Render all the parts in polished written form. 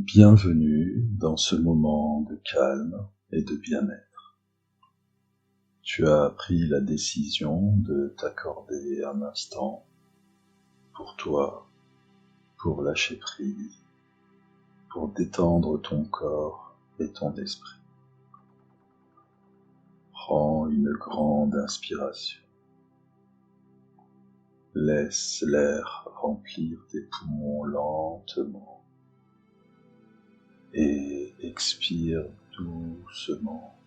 Bienvenue dans ce moment de calme et de bien-être. Tu as pris la décision de t'accorder un instant pour toi, pour lâcher prise, pour détendre ton corps et ton esprit. Prends une grande inspiration. Laisse l'air remplir tes poumons lentement et expire doucement,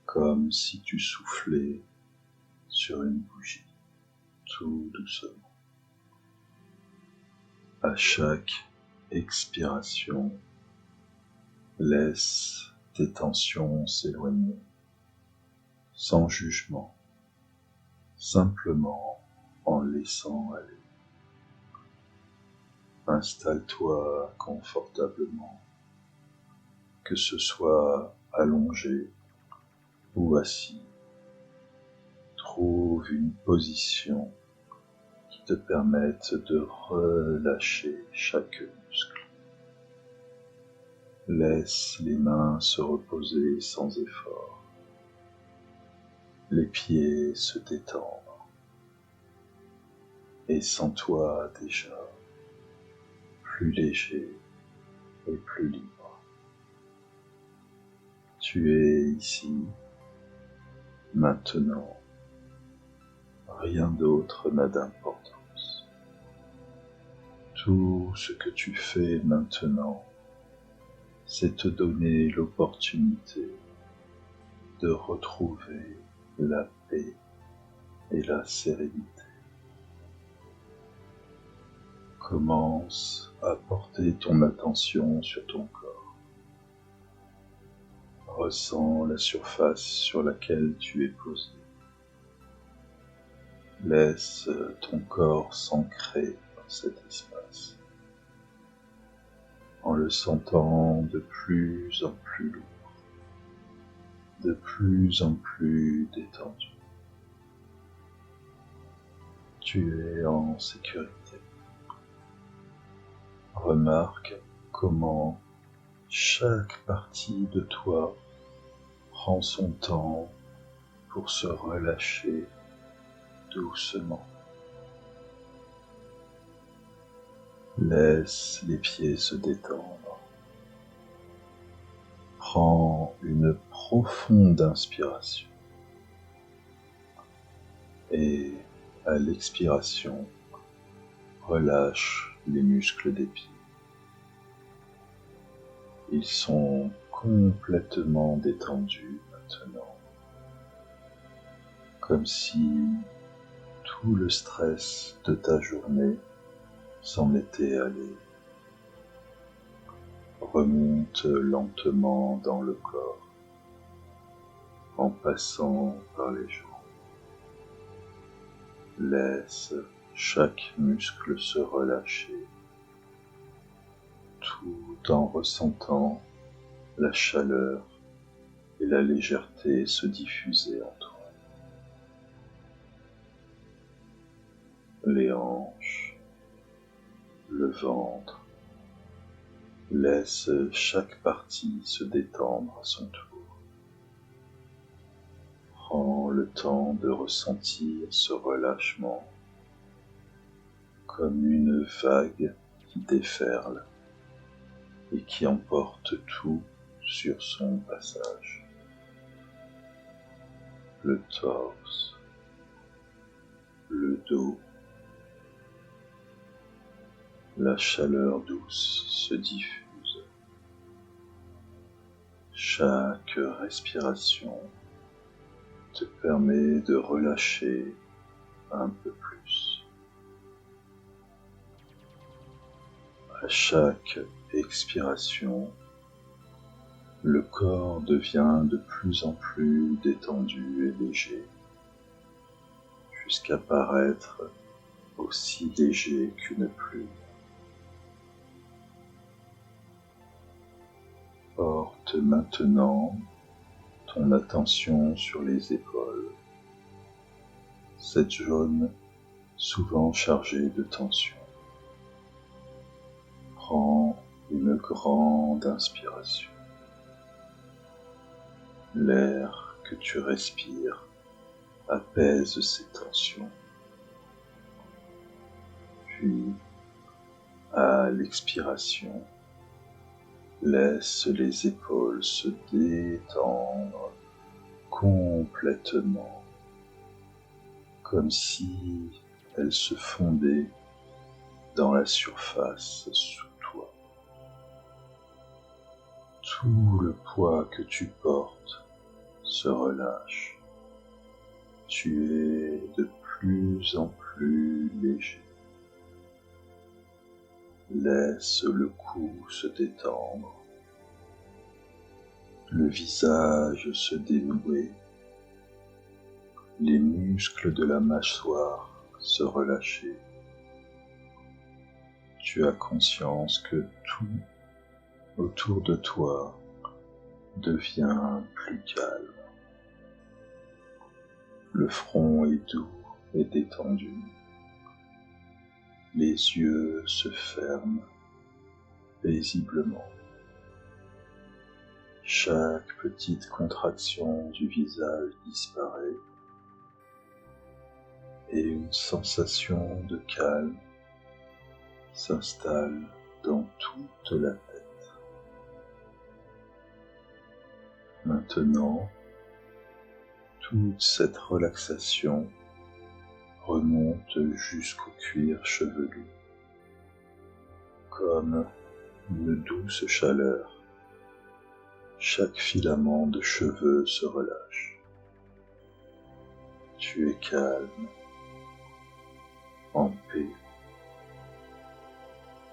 comme si tu soufflais sur une bougie, tout doucement. À chaque expiration, laisse tes tensions s'éloigner, sans jugement, simplement en laissant aller. Installe-toi confortablement, que ce soit allongé ou assis. Trouve une position qui te permette de relâcher chaque muscle. Laisse les mains se reposer sans effort, les pieds se détendre et sens-toi déjà plus léger et plus libre. Tu es ici, maintenant, rien d'autre n'a d'importance. Tout ce que tu fais maintenant, c'est te donner l'opportunité de retrouver la paix et la sérénité. Commence à porter ton attention sur ton corps. Ressens la surface sur laquelle tu es posé. Laisse ton corps s'ancrer dans cet espace, en le sentant de plus en plus lourd, de plus en plus détendu. Tu es en sécurité. Remarque comment chaque partie de toi prend son temps pour se relâcher doucement. Laisse les pieds se détendre. Prends une profonde inspiration et à l'expiration, relâche les muscles des pieds. Ils sont complètement détendus maintenant, comme si tout le stress de ta journée s'en était allé. Remonte lentement dans le corps, en passant par les jambes. Laisse chaque muscle se relâcher, tout en ressentant la chaleur et la légèreté se diffuser en toi. Les hanches, le ventre, laisse chaque partie se détendre à son tour. Prends le temps de ressentir ce relâchement comme une vague qui déferle et qui emporte tout sur son passage. Le torse, le dos, la chaleur douce se diffuse. Chaque respiration te permet de relâcher un peu plus. À chaque expiration, le corps devient de plus en plus détendu et léger, jusqu'à paraître aussi léger qu'une plume. Porte maintenant ton attention sur les épaules, cette zone souvent chargée de tension. Prends une une grande inspiration. L'air que tu respires apaise ces tensions. Puis, à l'expiration, laisse les épaules se détendre complètement, comme si elles se fondaient dans la surface sous toi. Tout le poids que tu portes se relâche. Tu es de plus en plus léger. Laisse le cou se détendre, le visage se dénouer, les muscles de la mâchoire se relâcher. Tu as conscience que tout autour de toi devient plus calme. Le front est doux et détendu. Les yeux se ferment paisiblement. Chaque petite contraction du visage disparaît et une sensation de calme s'installe dans toute la tête. Maintenant, toute cette relaxation remonte jusqu'au cuir chevelu, comme une douce chaleur. Chaque filament de cheveux se relâche. Tu es calme, en paix,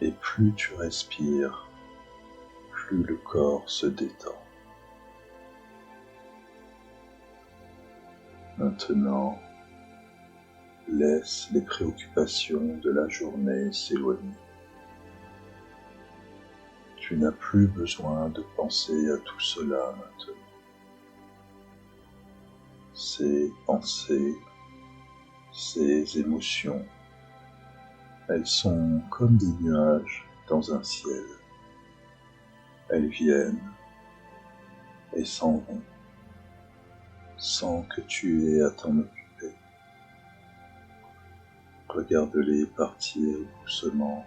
et plus tu respires, plus le corps se détend. Maintenant, laisse les préoccupations de la journée s'éloigner. Tu n'as plus besoin de penser à tout cela maintenant. Ces pensées, ces émotions, elles sont comme des nuages dans un ciel. Elles viennent et s'en vont, sans que tu aies à t'en occuper. Regarde-les partir doucement,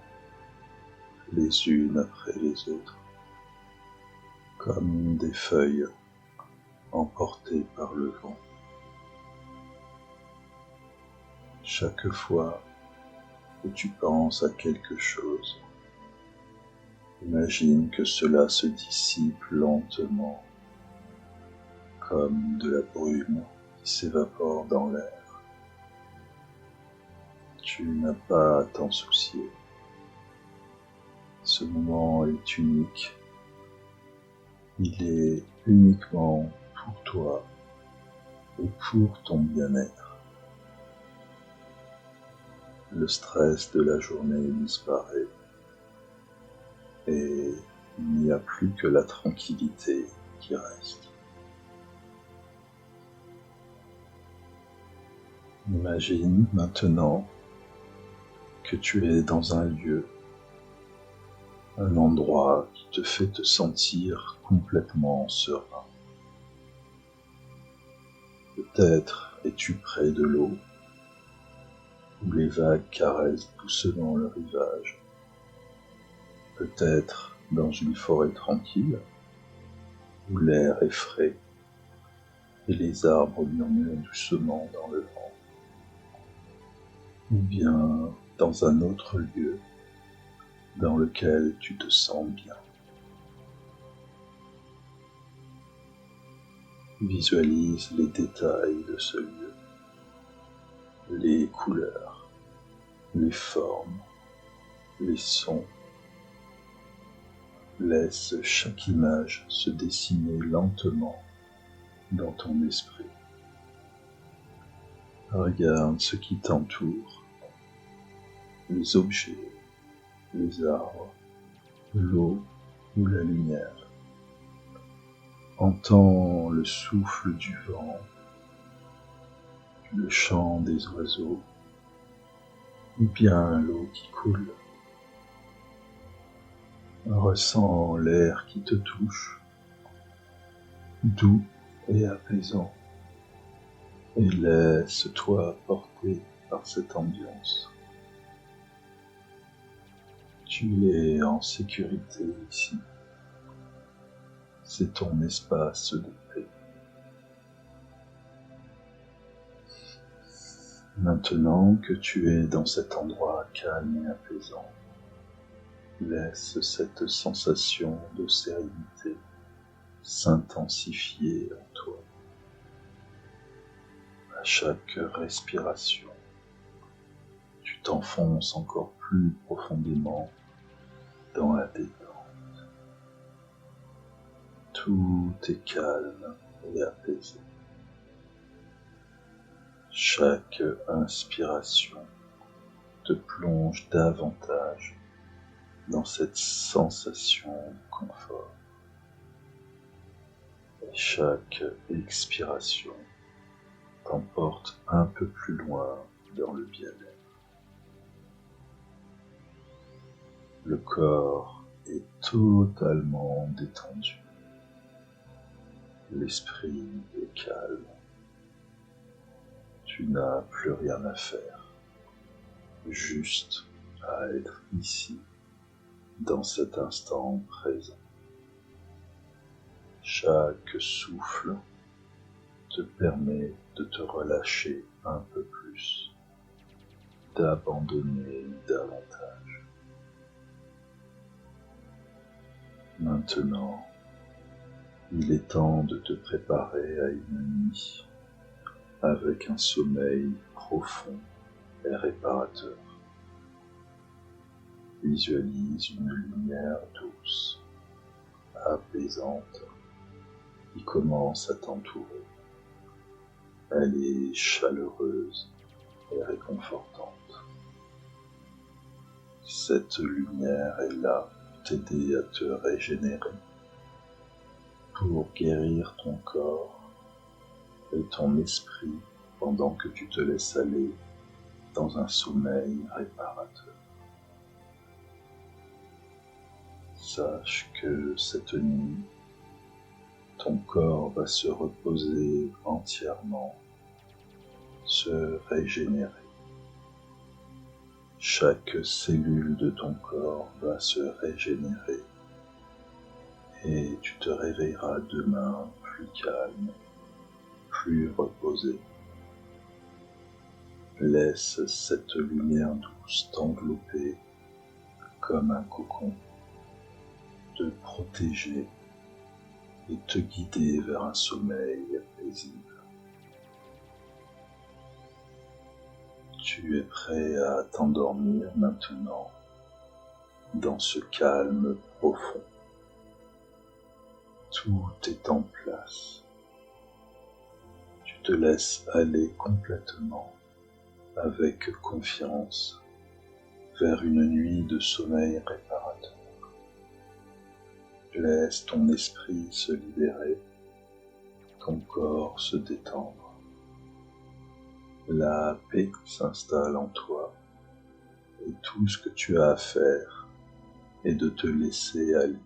les unes après les autres, comme des feuilles emportées par le vent. Chaque fois que tu penses à quelque chose, imagine que cela se dissipe lentement, comme de la brume qui s'évapore dans l'air. Tu n'as pas à t'en soucier. Ce moment est unique. Il est uniquement pour toi et pour ton bien-être. Le stress de la journée disparaît et il n'y a plus que la tranquillité qui reste. Imagine maintenant que tu es dans un lieu, un endroit qui te fait te sentir complètement serein. Peut-être es-tu près de l'eau, où les vagues caressent doucement le rivage. Peut-être dans une forêt tranquille, où l'air est frais et les arbres murmurent doucement dans le vent. Ou bien dans un autre lieu dans lequel tu te sens bien. Visualise les détails de ce lieu, les couleurs, les formes, les sons. Laisse chaque image se dessiner lentement dans ton esprit. Regarde ce qui t'entoure, les objets, les arbres, l'eau ou la lumière. Entends le souffle du vent, le chant des oiseaux, ou bien l'eau qui coule. Ressens l'air qui te touche, doux et apaisant, et laisse-toi porter par cette ambiance. Tu es en sécurité ici. C'est ton espace de paix. Maintenant que tu es dans cet endroit calme et apaisant, laisse cette sensation de sérénité s'intensifier en toi. À chaque respiration, tu t'enfonces encore plus profondément dans la détente. Tout est calme et apaisé. Chaque inspiration te plonge davantage dans cette sensation de confort. Et chaque expiration t'emporte un peu plus loin dans le bien-être. Le corps est totalement détendu. L'esprit est calme. Tu n'as plus rien à faire, juste à être ici, dans cet instant présent. Chaque souffle te permet de te relâcher un peu plus, d'abandonner davantage. Maintenant, il est temps de te préparer à une nuit avec un sommeil profond et réparateur. Visualise une lumière douce, apaisante, qui commence à t'entourer. Elle est chaleureuse et réconfortante. Cette lumière est là pour t'aider à te régénérer, pour guérir ton corps et ton esprit pendant que tu te laisses aller dans un sommeil réparateur. Sache que cette nuit, ton corps va se reposer entièrement, se régénérer. Chaque cellule de ton corps va se régénérer et tu te réveilleras demain plus calme, plus reposé. Laisse cette lumière douce t'envelopper comme un cocon, te protéger et te guider vers un sommeil paisible. Tu es prêt à t'endormir maintenant dans ce calme profond. Tout est en place. Tu te laisses aller complètement avec confiance vers une nuit de sommeil réparateur. Laisse ton esprit se libérer, ton corps se détendre. La paix s'installe en toi et tout ce que tu as à faire est de te laisser aller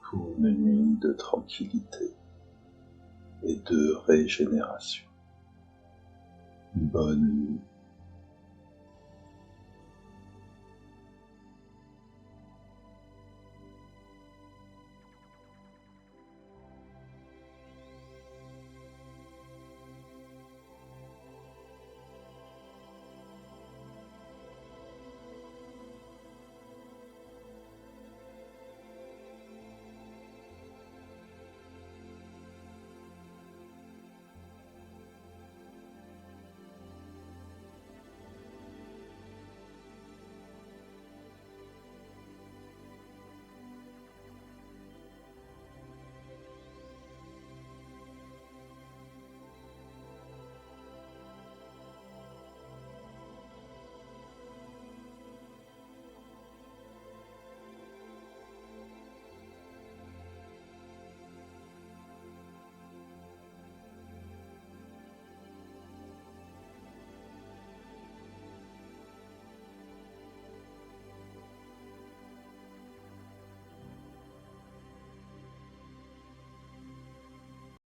pour une nuit de tranquillité et de régénération. Bonne nuit.